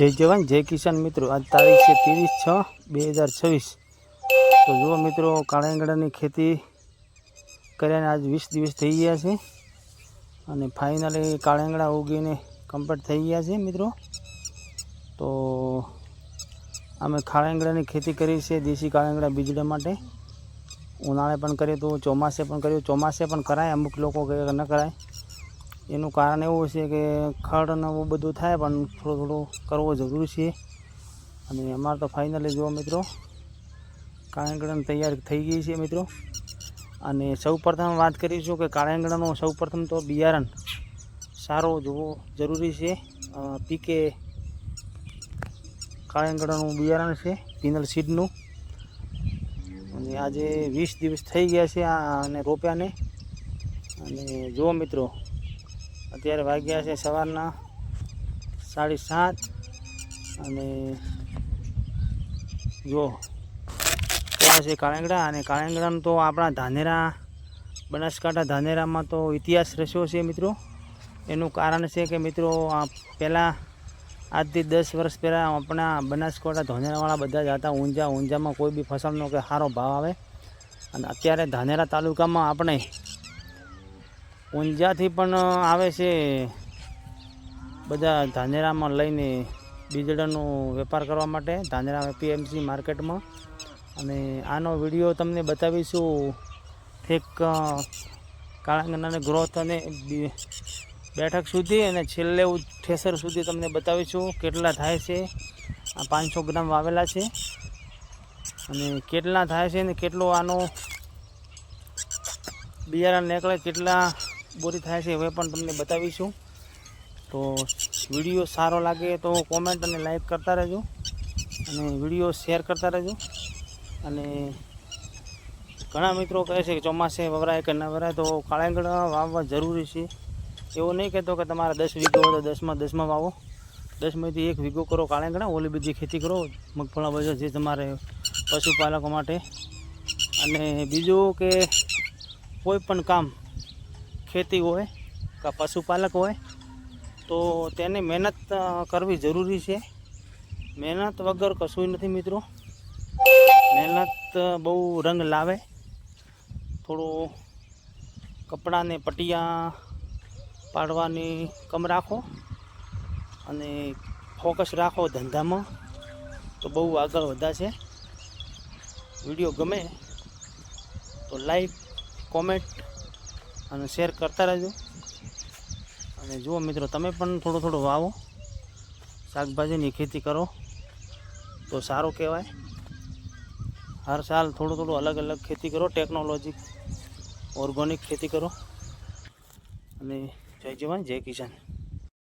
जय जवान जय किसान मित्रों। आज तारीख है 30/6/2026। तो जो मित्रों काळेंगळानी खेती कर्याने आज 20 दिवस थई गया है और फाइनली काळेंगळा उगीने कम्प्लीट थई गया है मित्रों। तो अमे काळेंगळानी खेती करी है देशी काळेंगळा बीजड़ा माटे। उनाळे पण करे तो ચોમાસે पण कर्यो। ચોમાસે पण कराय, अमुक लोको के न कराय। एनु कारण एवुं छे के खड़ ने एवुं बधुं थाय पण थोड़ो थोड़ो करवो जरूरी छे। अने अमार तो फाइनली जो मित्रों काळेंगळानी तैयार थई गई छे मित्रों। अने सौ प्रथम बात करीशुं के काळेंगळानो सौ प्रथम तो बियारण सारो जोवो जरूरी छे। पीके काळेंगळानुं बियारण छे पिनल सीडनुं। अने आजे 20 दिवस थई गया छे आने रोप्याने। अने जो मित्रों अत्यारे वाग्या छे सवाરના 7:30 अने जो केवा छे काळेंगळा। अने काळेंगळानो तो आपणा धानेरा बनासकांठा धानेरामां तो इतिहास रच्यो छे मित्रों। एनुं कारण छे के मित्रों पहला आज थी 10 वर्ष पहला अपना बनासकांठा धानेरावाळा बधा ज हता ऊंझा। ऊंझामां कोई बी फसलनो के सारो भाव आवे। अने अत्यारे धानेरा तालुकामां आपणे ऊंझाथी पण आवे छे बधा धानेरामां लईने बीजड़ानो वेपार करवा माटे धानेरा पीएमसी मार्केट में। अने आनो विडियो तमने बतावीशुं एक काळेंगळाने ग्रोथ अने बैठक सुधी अने छेल्ले ठेसर सुधी तमने बतावीशुं केटला थाय छे। 500 ग्राम वावेला छे अने केटला थाय छे ने केटलो आनो बियारण निकळे केटला बोरी थाय छे ए पण तमने बतावीशुं। तो विडियो सारो लागे तो कॉमेंट अने लाइक करता रहेजो अने विडियो शेर करता रहेजो। अने घणा मित्रों कहे छे कि ચોમાસે ववराय के न ववराय तो काळेंगळा वाववा जरूरी छे। एवुं नहीं कहेतो कि तमारे 10 वीघो हो तो 10 में 10 में वावो। 10 में 1 वीघो करो काळेंगळा, ओली बीजी खेती करो मगफळा बजा जे तमारे पशुपालको माटे। अने बीजुं के कोई पण काम खेती होय का पशुपालक होय तो तेने मेहनत करवी जरूरी है। मेहनत वगर कशुं नहीं मित्रों। मेहनत बहु रंग लावे। थोड़ो कपड़ा ने पटिया पाड़वानी कम राखो अने फोकस राखो धंधा में तो बहु आगळ वधाशे। विडियो गमे तो लाइक कॉमेंट अने शेर करता रहेजो। अने जो मित्रों तमे पण थोड़ो थोड़ो वावो शाकभाजीनी खेती करो तो सारो कहेवाय। हर साल थोड़ो थोड़ो अलग अलग खेती करो, टेक्नोलॉजी ऑर्गेनिक खेती करो। अने जय जवान जय किसान।